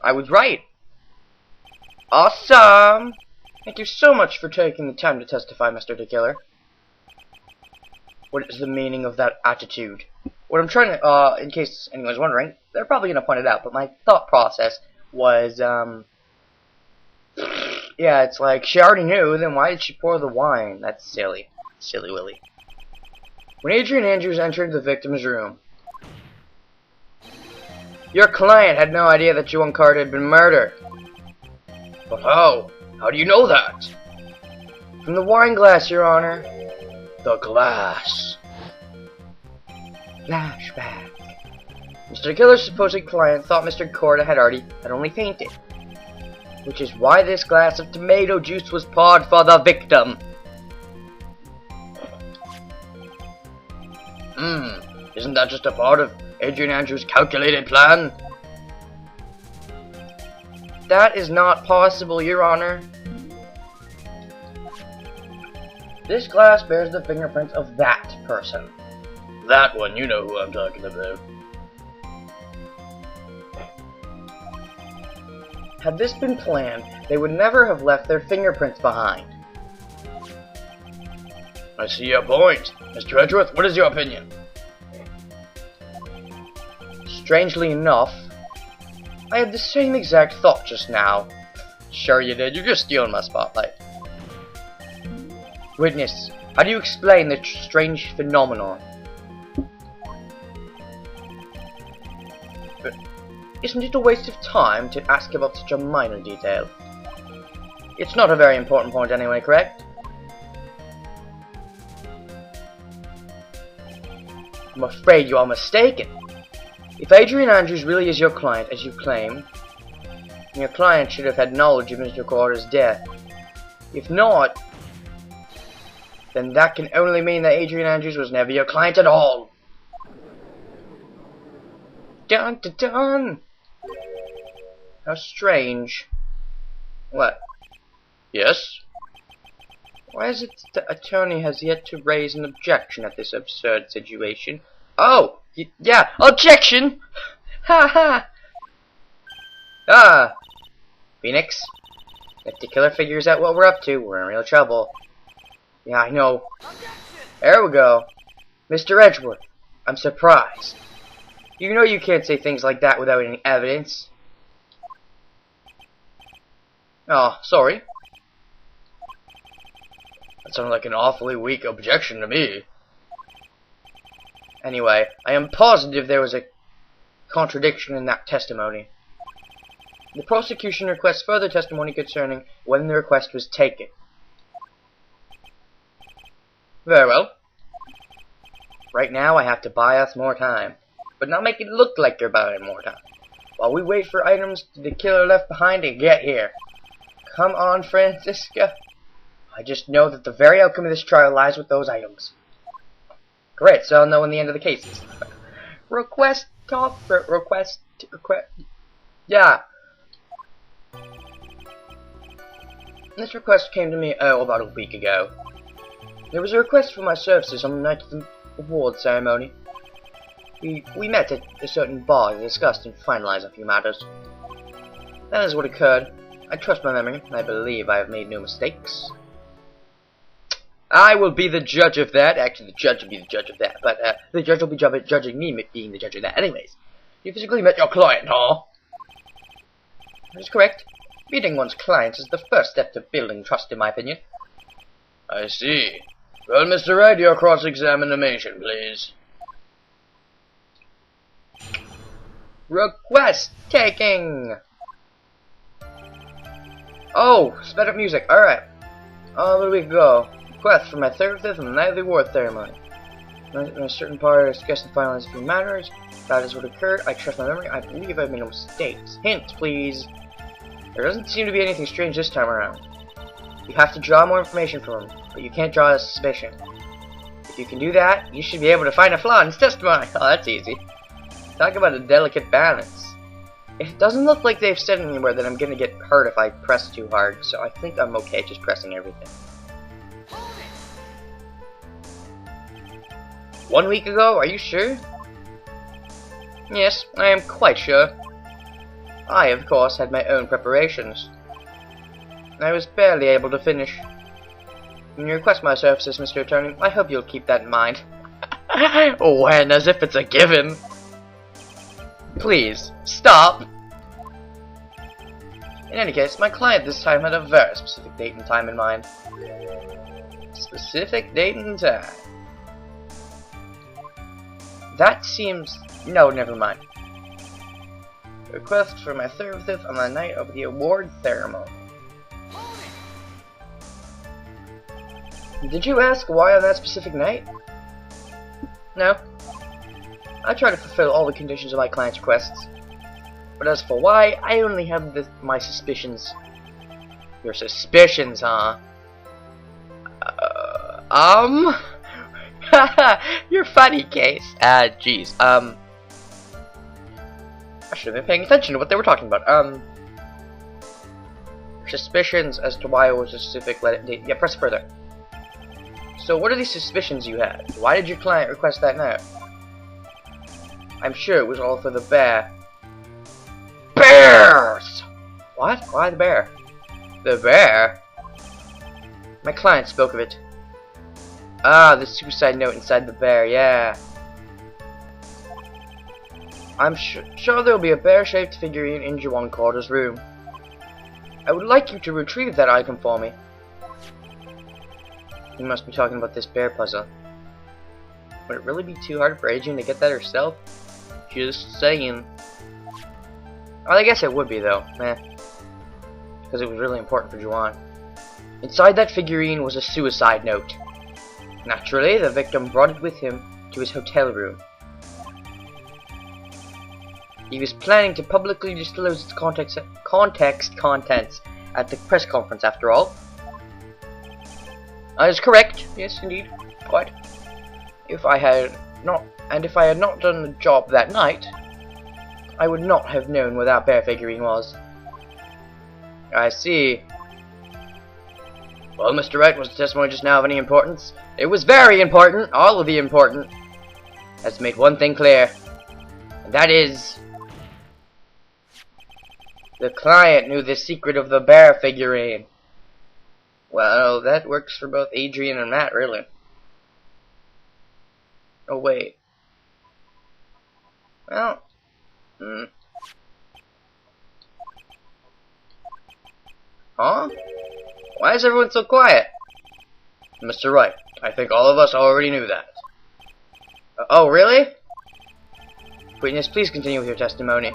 I was right. Awesome! Thank you so much for taking the time to testify, Mr. the Killer. What is the meaning of that attitude? What I'm trying to, in case anyone's wondering, they're probably gonna point it out, but my thought process was, yeah, it's like, she already knew, then why did she pour the wine? That's silly. Silly Willy. When Adrian Andrews entered the victim's room, your client had no idea that Joan Carter had been murdered. But how? How do you know that? From the wine glass, Your Honor. The glass. Flashback. Mr. Killer's supposed client thought Mr. Corda had only fainted, which is why this glass of tomato juice was poured for the victim. Isn't that just a part of Adrian Andrews' calculated plan? That is not possible, Your Honor. This glass bears the fingerprints of that person. That one, you know who I'm talking about. Had this been planned, they would never have left their fingerprints behind. I see your point. Mr. Edgeworth, what is your opinion? Strangely enough, I had the same exact thought just now. Sure you did, you're just stealing my spotlight. Witness, how do you explain the strange phenomenon? Isn't it a waste of time to ask about such a minor detail? It's not a very important point anyway, correct? I'm afraid you are mistaken. If Adrian Andrews really is your client, as you claim, your client should have had knowledge of Mr. Carter's death. If not, then that can only mean that Adrian Andrews was never your client at all. Dun dun dun! How strange. What? Yes? Why is it that the attorney has yet to raise an objection at this absurd situation? Oh! Yeah! Objection! Ha ha! Ah! Phoenix, if the killer figures out what we're up to, we're in real trouble. Yeah, I know. There we go. Mr. Edgeworth, I'm surprised. You know you can't say things like that without any evidence. Oh, sorry. That sounded like an awfully weak objection to me. Anyway, I am positive there was a contradiction in that testimony. The prosecution requests further testimony concerning when the request was taken. Very well. Right now I have to buy us more time, but not make it look like you're buying more time, while we wait for items the killer left behind to get here. Come on, Francisca. I just know that the very outcome of this trial lies with those items. Great, so I'll know when the end of the case is. Yeah. This request came to me, about a week ago. There was a request for my services on the night of the award ceremony. We met at a certain bar to discuss and finalize a few matters. That is what occurred. I trust my memory, and I believe I have made no mistakes. I will be the judge of that. Actually, the judge will be the judge of that. But the judge will be judging me being the judge of that. Anyways, you physically met your client, huh? That is correct. Meeting one's clients is the first step to building trust, in my opinion. I see. Well, Mr. Wright, your cross-examination, please. Request taking. Oh, sped up music. Alright. Where do we go? Request for my third fifth on the night of the award ceremony. In a certain part, discuss and finalize a few matters. That is what occurred. I trust my memory. I believe I've made no mistakes. Hint, please. There doesn't seem to be anything strange this time around. You have to draw more information from him, but you can't draw a suspicion. If you can do that, you should be able to find a flaw in his testimony. Oh, that's easy. Talk about a delicate balance. It doesn't look like they've said anywhere that I'm gonna get hurt if I press too hard, so I think I'm okay just pressing everything. 1 week ago? Are you sure? Yes, I am quite sure. I, of course, had my own preparations. I was barely able to finish. When you request my services, Mr. Attorney, I hope you'll keep that in mind. When? As if it's a given. Please, stop! In any case, my client this time had a very specific date and time in mind. Specific date and time. That seems... No, never mind. Request for my services on the night of the award ceremony. Did you ask why on that specific night? No. I try to fulfill all the conditions of my client's requests. But as for why, I only have my suspicions. Your suspicions, huh? You're funny, Case. Jeez. I should have been paying attention to what they were talking about. Suspicions as to why it was a specific date. Yeah, press further. So, what are these suspicions you had? Why did your client request that now? I'm sure it was all for the bear. Bears! What? Why the bear? The bear? My client spoke of it. Ah, the suicide note inside the bear, yeah. I'm sure there'll be a bear-shaped figurine in Juan Carter's room. I would like you to retrieve that icon for me. You must be talking about this bear puzzle. Would it really be too hard for Adrian to get that herself? Just saying. Well, I guess it would be though, because it was really important for Juan. Inside that figurine was a suicide note. Naturally, the victim brought it with him to his hotel room. He was planning to publicly disclose its contents at the press conference, after all. That is correct. Yes, indeed. Quite. If I had not done the job that night, I would not have known where that bear figurine was. I see. Well, Mr. Wright, was the testimony just now of any importance? It was very important. All of the important. Let's make one thing clear. And that is... the client knew the secret of the bear figurine. Well, that works for both Adrian and Matt, really. Oh, wait. Well... Huh? Why is everyone so quiet? Mr. Wright, I think all of us already knew that. Oh, really? Witness, please continue with your testimony.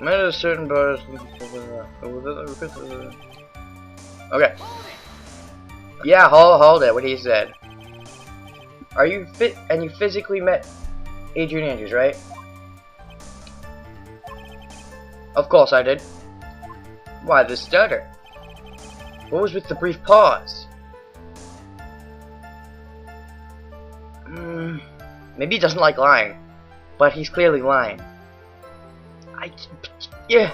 Met a certain bar. Okay. Yeah, hold it. What he said. Are you fit? And you physically met Adrian Andrews, right? Of course I did. Why the stutter? What was with the brief pause? Maybe he doesn't like lying, but he's clearly lying. Yeah.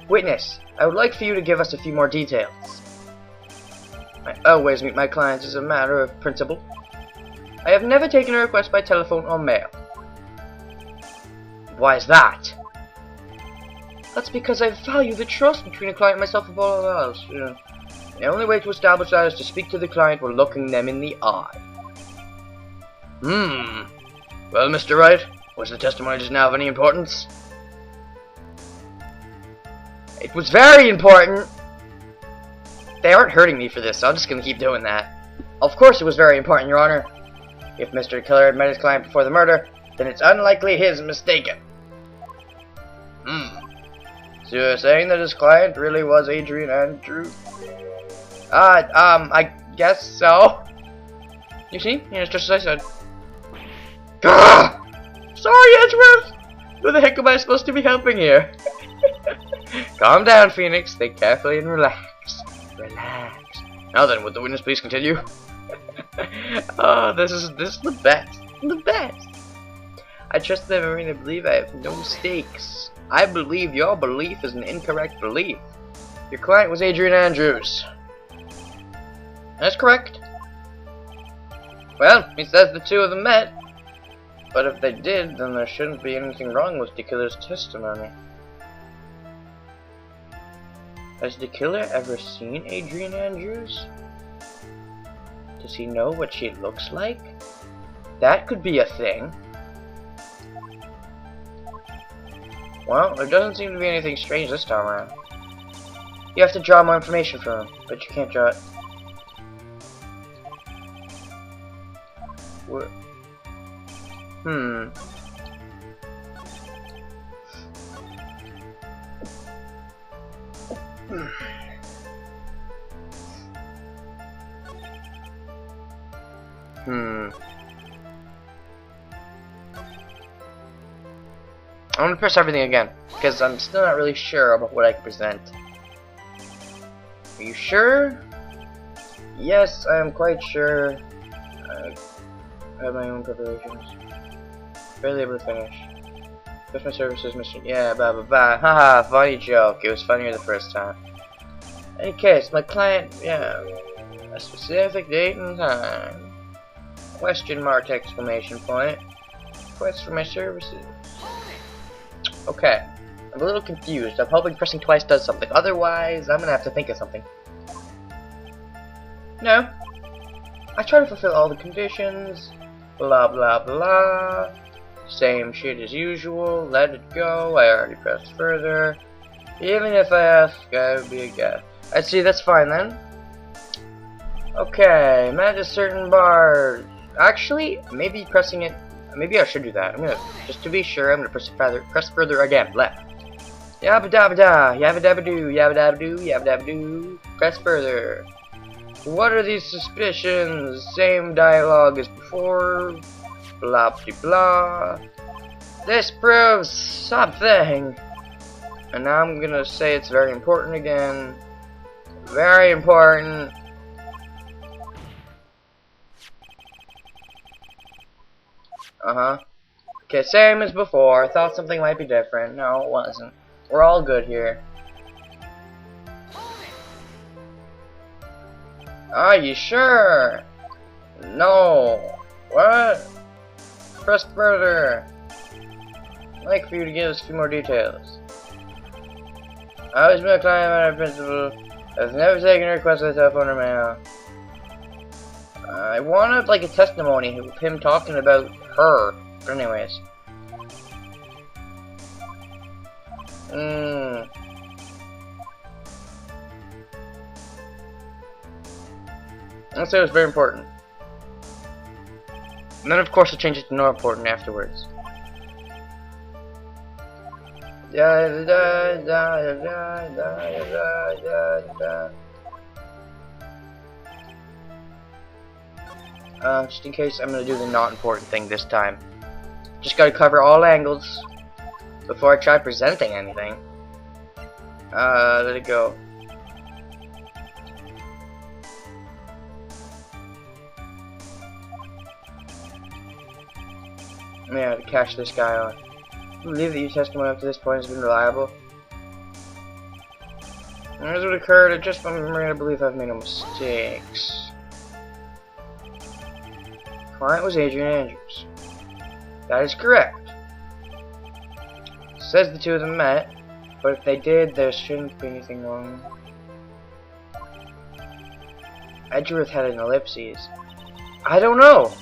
Witness, I would like for you to give us a few more details. I always meet my clients as a matter of principle. I have never taken a request by telephone or mail. Why is that? That's because I value the trust between a client and myself above all else. The only way to establish that is to speak to the client while looking them in the eye. Well, Mr. Wright, was the testimony just now of any importance? It was very important! They aren't hurting me for this, so I'm just gonna keep doing that. Of course it was very important, Your Honor. If Mr. Killer had met his client before the murder, then it's unlikely he's mistaken. So you're saying that his client really was Adrian Andrews? I guess so. You see? Yeah, it's just as I said. Gah! Sorry, Edgeworth! Who the heck am I supposed to be helping here? Calm down, Phoenix. Think carefully and relax. Relax. Now then, would the witness please continue? Oh, this is the best. The best. I trust the memory and I believe I have no mistakes. I believe your belief is an incorrect belief. Your client was Adrian Andrews. That's correct. Well, he says the two of them met. But if they did, then there shouldn't be anything wrong with the killer's testimony. Has the killer ever seen Adrian Andrews? Does he know what she looks like? That could be a thing. Well, there doesn't seem to be anything strange this time around. You have to draw more information from him, but you can't draw it. What? I'm gonna press everything again, because I'm still not really sure about what I can present. Are you sure? Yes, I am quite sure. I have my own preparations. Barely able to finish. Customer services mission. Yeah, blah blah blah. Haha, funny joke. It was funnier the first time. In any case, my client, yeah, a specific date and time. Question mark, exclamation point. Request for my services. Okay, I'm a little confused. I'm hoping pressing twice does something. Otherwise, I'm gonna have to think of something. No. I try to fulfill all the conditions. Blah blah blah. Same shit as usual. Let it go. I already pressed further. Even if I ask, I would be a guess. I see. That's fine then. Okay, met a certain bar. Actually, maybe pressing it. Maybe I should do that. I'm gonna, just to be sure, I'm gonna press further again. Left. Yabba dabba da. Yabba dabba doo. Yabba dabba doo. Yabba dabba doo. Press further. What are these suspicions? Same dialogue as before. Blah blah blah. This proves something. And now I'm gonna say it's very important again. Very important. Okay, same as before. I thought something might be different. No, it wasn't. We're all good here. Are you sure? No. What? Press further. I'd like for you to give us a few more details. I always been a client of my principal. I've never taken a request by telephone or mail. I wanted like a testimony of him talking about her. But anyways. I'd say it was very important. And then of course I changed it to no important afterwards. Just in case, I'm gonna do the not important thing this time. Just gotta cover all angles before I try presenting anything. Let it go. Yeah, to catch this guy on. I believe that your testimony up to this point has been reliable. As what occurred, I just want to believe I've made no mistakes. Client was Adrian Andrews. That is correct. Says the two of them met, but if they did, there shouldn't be anything wrong. Edgeworth had an ellipses. I don't know.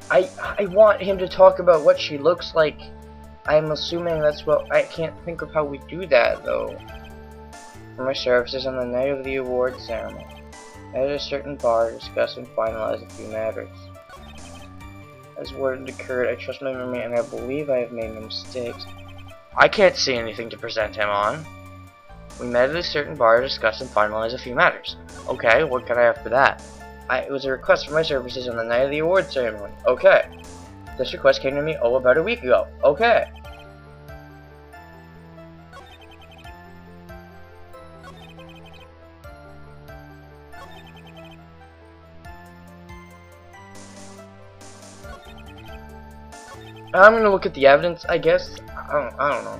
I want him to talk about what she looks like. I'm assuming that's what. I can't think of how we do that though. For my services on the night of the award ceremony, at a certain bar, discuss and finalize a few matters. As what occurred, I trust my memory and I believe I have made no mistakes. I can't see anything to present him on. We met at a certain bar to discuss and finalize a few matters. Okay, what can I have for that? It was a request for my services on the night of the award ceremony. Okay. This request came to me, about a week ago. Okay. I'm gonna look at the evidence, I guess. I don't know.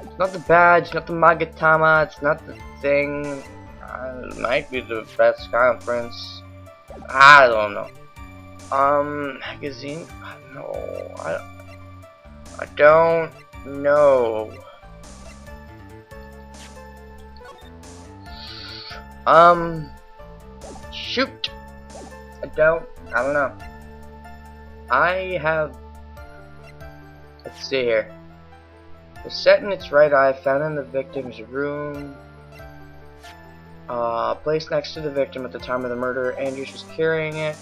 It's not the badge, not the Magatama, it's not the thing. It might be the press conference. I don't know. Magazine? No, I don't know. Shoot. I don't know. I have, let's see here. The set in its right eye found in the victim's room. Placed next to the victim at the time of the murder. Andrews was carrying it.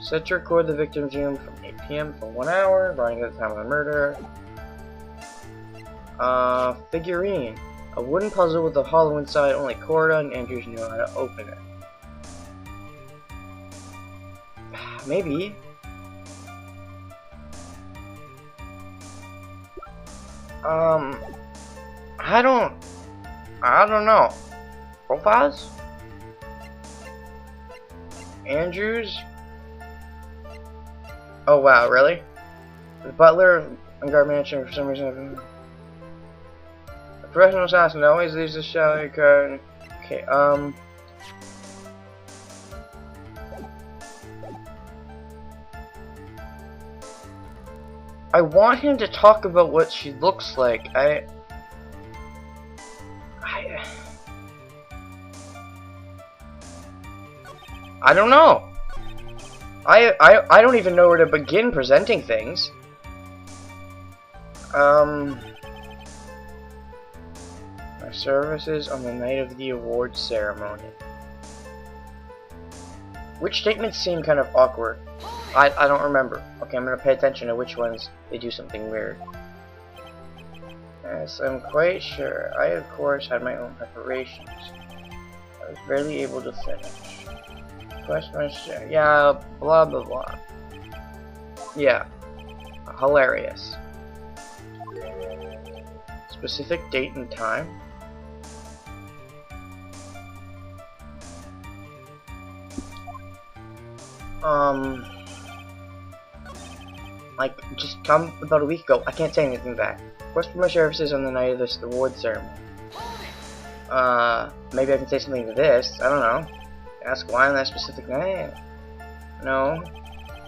Set to record the victim's room from 8 p.m. for 1 hour, running at the time of the murder. Figurine. A wooden puzzle with a hollow inside, only Corda and Andrews knew how to open it. Maybe. I don't know. Profiles? Andrews? Oh wow, really? The butler and guard mansion for some reason. A professional assassin always leaves the shower card. Okay, I want him to talk about what she looks like. I don't know. I don't even know where to begin presenting things. My services on the night of the awards ceremony. Which statements seem kind of awkward? I don't remember. Okay, I'm gonna pay attention to which ones they do something weird. Yes, I'm quite sure. I, of course, had my own preparations. I was barely able to finish. Question, yeah, blah blah blah. Yeah, hilarious. Specific date and time. Like, just come about a week ago. I can't say anything back. Request for my services on the night of this award ceremony. Maybe I can say something to this. I don't know. Ask why on that specific night. No.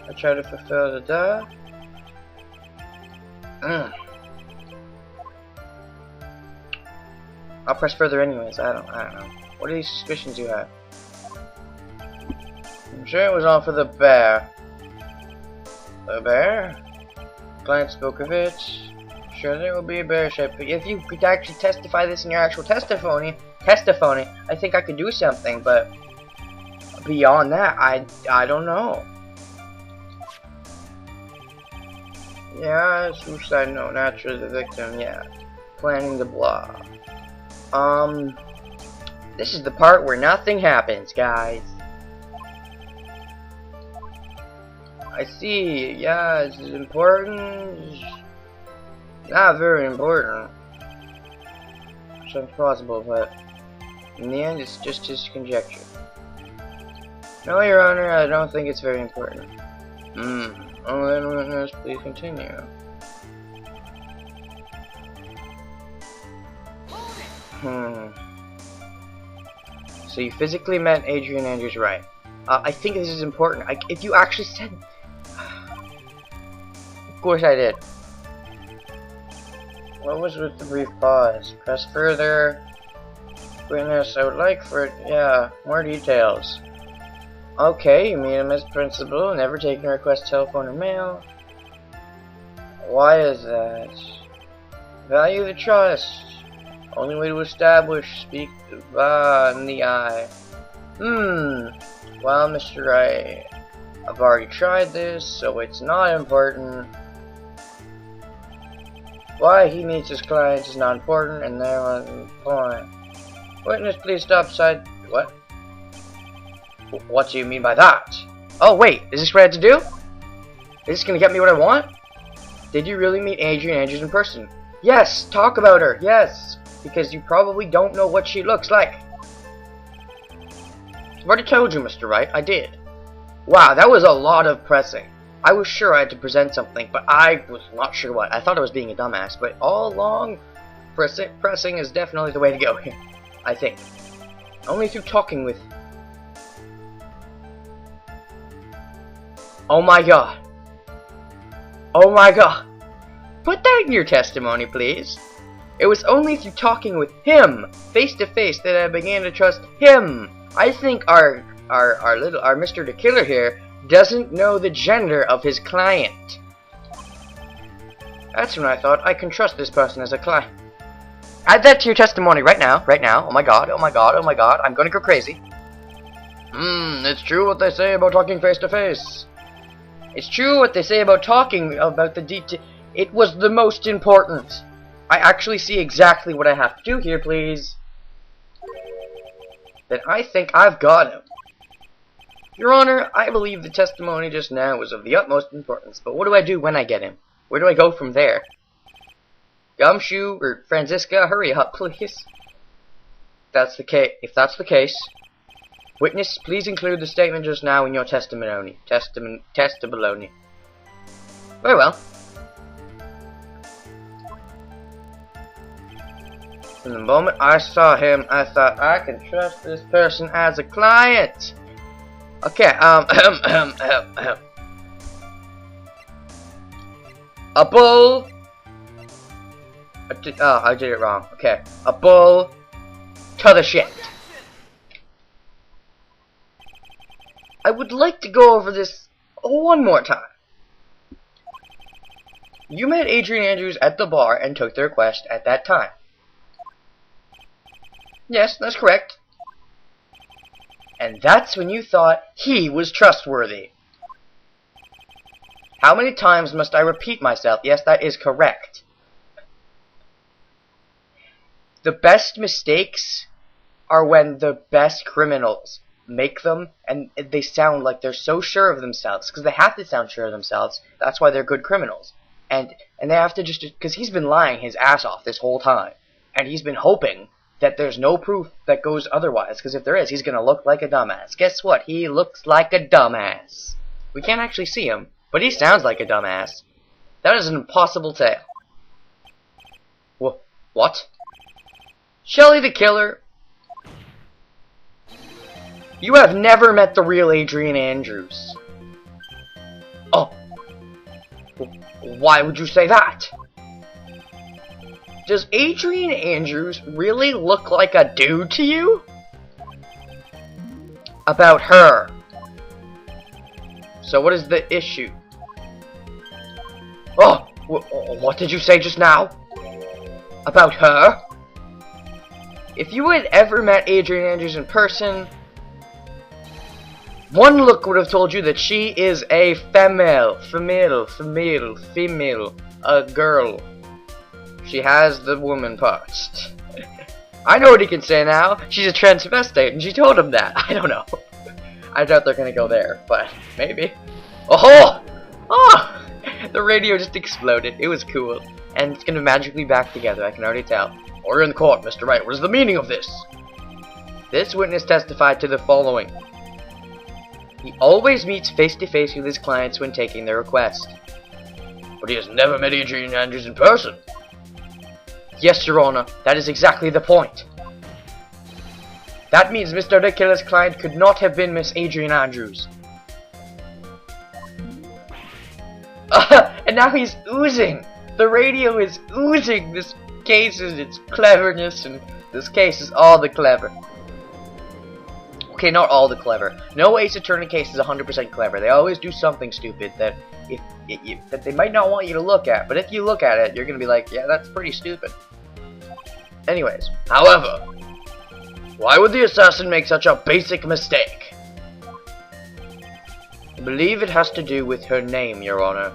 I try to fulfill the I'll press further anyways. I don't know. What are these suspicions you have? I'm sure it was all for the bear. The bear? Client spoke of it. Sure, there will be a bear shape. But if you could actually testify this in your actual testimony, I think I could do something. But beyond that, I don't know. Yeah, suicide note. Naturally, the victim. Yeah, planning the blah. This is the part where nothing happens, guys. I see. Yeah, it's important. Not very important. Sounds plausible, but in the end, it's just his conjecture. No, Your Honor, I don't think it's very important. Oh, then witness, please continue. So you physically met Adrian Andrews Wright. I think this is important. If you actually said... Of course I did. What was with the brief pause? Press further. Witness, I would like for it... Yeah, more details. Okay, you meet him as principal, never taking a request, telephone, or mail. Why is that? Value the trust. Only way to establish, speak in the eye. Well, Mr. Wright, I've already tried this, so it's not important. Why he meets his clients is not important, and there was the point. Witness, please stop side. What? What do you mean by that? Oh, wait, is this what I had to do? Is this gonna get me what I want? Did you really meet Adrian Andrews in person? Yes, talk about her, yes. Because you probably don't know what she looks like. I've already told you, Mr. Wright, I did. Wow, that was a lot of pressing. I was sure I had to present something, but I was not sure what. I thought I was being a dumbass, but all along, pressing is definitely the way to go here. I think. Only through talking with... Oh my god. Oh my god. Put that in your testimony, please. It was only through talking with him, face to face, that I began to trust him. I think our Mr. the Killer here doesn't know the gender of his client. That's when I thought I can trust this person as a client. Add that to your testimony right now, right now. Oh my god, oh my god, oh my god, I'm gonna go crazy. It's true what they say about talking face to face. It's true what they say about talking about the detail. It was the most important. I actually see exactly what I have to do here, please. Then I think I've got him. Your Honor, I believe the testimony just now was of the utmost importance, but what do I do when I get him? Where do I go from there? Gumshoe or Franziska, hurry up, please. If that's the case, witness, please include the statement just now in your testimony. Testimony. Very well. From the moment I saw him, I thought I can trust this person as a client. Okay, a bull. I did it wrong. Okay, a bull to the shit. I would like to go over this one more time. You met Adrian Andrews at the bar and took the request at that time. Yes, that's correct. And that's when you thought he was trustworthy. How many times must I repeat myself? Yes, that is correct. The best mistakes are when the best criminals make them and they sound like they're so sure of themselves, because they have to sound sure of themselves. That's why they're good criminals. And they have to just, because he's been lying his ass off this whole time, and he's been hoping that there's no proof that goes otherwise, because if there is, he's gonna look like a dumbass. Guess what? He looks like a dumbass. We can't actually see him, but he sounds like a dumbass. That is an impossible tale. What? Shelly the Killer? You have never met the real Adrian Andrews. Oh. Why would you say that? Does Adrian Andrews really look like a dude to you? About her. So what is the issue? Oh, what did you say just now? About her? If you had ever met Adrian Andrews in person, one look would have told you that she is a female, a girl. She has the woman parts. I know what he can say now. She's a transvestite, and she told him that. I don't know. I doubt they're gonna go there, but maybe. Oh! Oh! The radio just exploded. It was cool. And it's gonna magically back together, I can already tell. Order in the court, Mr. Wright. What is the meaning of this? This witness testified to the following. He always meets face-to-face with his clients when taking their request. But he has never met Adrian Andrews in person. Yes, Your Honor, that is exactly the point. That means Mr. the Killer's client could not have been Miss Adrian Andrews. And now he's oozing. The radio is oozing this case and its cleverness, and this case is all the clever. Okay, not all the clever. No Ace Attorney case is 100% clever. They always do something stupid that that they might not want you to look at, but if you look at it, you're gonna be like, yeah, that's pretty stupid. Anyways, however, why would the assassin make such a basic mistake? I believe it has to do with her name, Your Honor.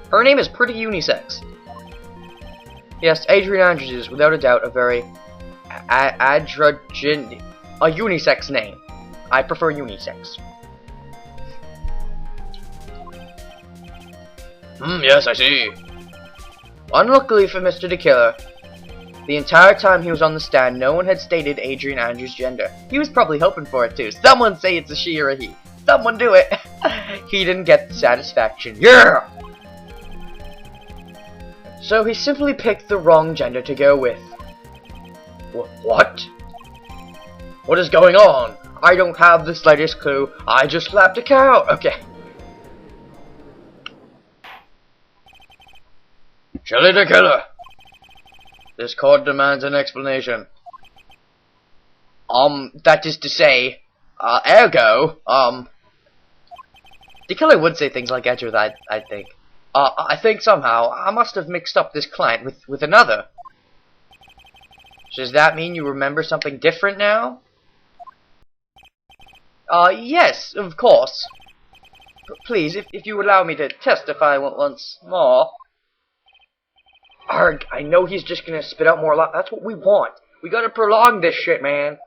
Her name is pretty unisex. Yes, Adrian Andrews is, without a doubt, a very a unisex name. I prefer unisex. Yes, I see. Unluckily for Mr. the Killer, the entire time he was on the stand, no one had stated Adrian Andrews' gender. He was probably hoping for it too. Someone say it's a she or a he. Someone do it. He didn't get the satisfaction. Yeah! So he simply picked the wrong gender to go with. What? What is going on? I don't have the slightest clue. I just slapped a cow. Okay. Shelly the killer. This court demands an explanation. That is to say, ergo, the killer would say things like Edgeworth, I think. I think somehow I must have mixed up this client with another. Does that mean you remember something different now? Yes, of course. Please, if you allow me to testify once more. Arg, I know he's just gonna spit out more. That's what we want. We gotta prolong this shit, man.